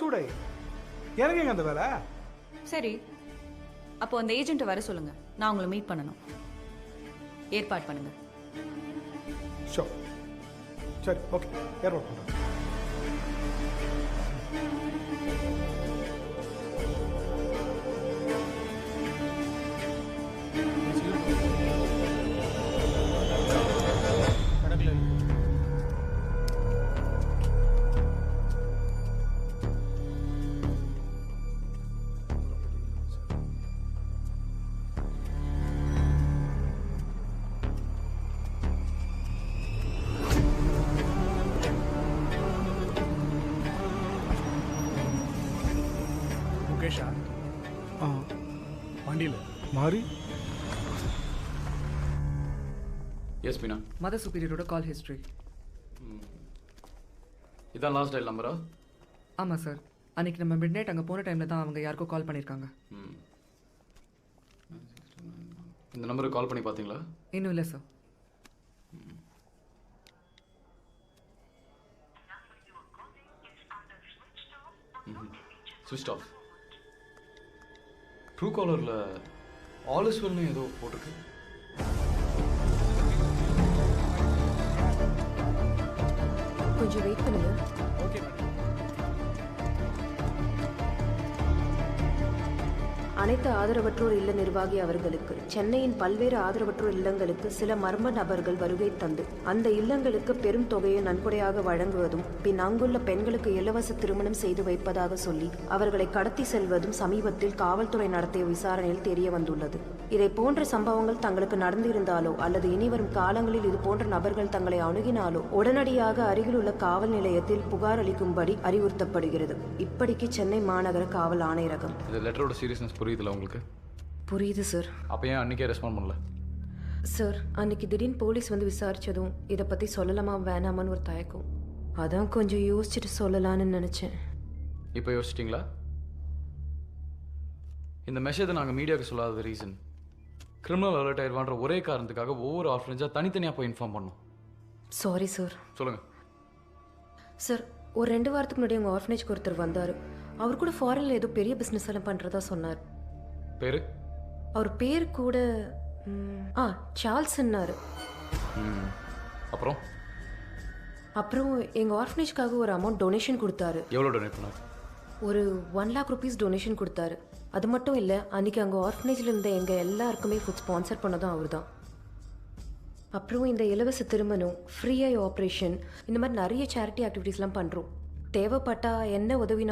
சூடை எனக்கு எங்க அந்த வேலை? சரி, அப்போ அந்த ஏஜென்ட்டை வர சொல்லுங்க. நான் உங்களை மீட் பண்ணணும். ஏற்பாடு பண்ணுங்க. ஷோ சரி, ஓகே, ஏற்பாடு பண்ணுறேன். முகேஷா வண்டியில் மாறி எஸ் மீனா, மதர் சுப்பீரியரோட கால் ஹிஸ்ட்ரி. இதான் லாஸ்ட் டயல் நம்பரா? ஆமாம் சார், அன்றைக்கி நம்ம மிட் நைட் அங்கே போன டைமில் தான் அவங்க யாருக்கோ கால் பண்ணியிருக்காங்க. இந்த நம்பருக்கு கால் பண்ணி பார்த்தீங்களா? இன்னும் இல்லை சார். ஸ்விட்ச் ஆஃப். ட்ரூ காலரில் ஆல் இஸ் வெல்னு ஏதோ போட்டிருக்கு. கொஞ்சம் வெயிட் பண்ணுங்க. Okay madam. அனைத்து ஆதரவற்றோர் இல்ல நிர்வாகி அவர்களுக்கு சென்னையின் பல்வேறு ஆதரவற்றோர் இல்லங்களுக்கு சில மர்ம நபர்கள் வருகை தந்து அந்த இல்லங்களுக்கு பெரும் தொகையை நன்கொடையாக வழங்குவதும் பின் அங்குள்ள பெண்களுக்கு இலவச திருமணம் செய்து வைப்பதாக சொல்லி அவர்களை கடத்தி செல்வதும் சமீபத்தில் காவல்துறை நடத்திய விசாரணையில் தெரிய வந்துள்ளது. இதை போன்ற சம்பவங்கள் தங்களுக்கு நடந்திருந்தாலோ அல்லது இனிவரும் காலங்களில் இது போன்ற நபர்கள் தங்களை அணுகினாலோ உடனடியாக அருகிலுள்ள காவல் நிலையத்தில் புகார் அளிக்கும்படி அறிவுறுத்தப்படுகிறது. இப்படிக்கு சென்னை மாநகர காவல் ஆணையரகம். இந்த லெட்டரோட சீரியஸ்னஸ் புரியுதுல உங்களுக்கு? புரியுது சார். அப்போ ஏன் அன்றைக்கே ரெஸ்பாண்ட் பண்ணல? சார், அன்னைக்கு திடீர்னு போலீஸ் வந்து விசாரிச்சதும் இதை பற்றி சொல்லலாமா வேணாமான்னு ஒரு தயக்கம். அதான் கொஞ்சம் யோசிச்சுட்டு சொல்லலான்னு நினச்சேன். இப்போ யோசிச்சிட்டிங்களா? இந்த மெசேஜை நாங்கள் மீடியாவுக்கு சொல்லாத ரீசன், கிரிமினல் அலர்ட் ஆயிடுவான்ற ஒரே காரணத்துக்காக ஒவ்வொரு ஆர்ஃபனேஜாக தனித்தனியாக போய் இன்ஃபார்ம் பண்ணோம். Sorry sir. சொல்லுங்கள் சார், ஒரு 2 வாரத்துக்கு முன்னாடி உங்கள் ஆர்ஃபனேஜ்க்கு ஒருத்தர் வந்தார். அவர் கூட ஃபாரினில் ஏதோ பெரிய பிஸ்னஸ் எல்லாம் பண்ணுறதா சொன்னார். பேர்? அவர் பேர் கூட சார்ல்ஸ்ன்னாரு. அப்புறம் அப்புறம் எங்கள் ஆர்ஃபனேஜ்க்காக ஒரு அமௌண்ட் டொனேஷன் கொடுத்தாரு. எவ்வளோ டொனேட் பண்ணார்? ஒரு 1 lakh rupees டொனேஷன் கொடுத்தாரு. அது மட்டும் இல்லை, அன்றைக்கி அங்கே ஆர்ஃபனேஜில் இருந்த எங்கள் எல்லாருக்குமே ஃபுட் ஸ்பான்சர் பண்ணதும் அவர் தான். அப்புறம் இந்த இலவச திருமணம், ஃப்ரீ ஐ ஆப்ரேஷன், இந்த மாதிரி நிறைய சேரிட்டி ஆக்டிவிட்டீஸ்லாம் பண்ணுறோம். தேவைப்பட்டா என்ன உதவினாலும்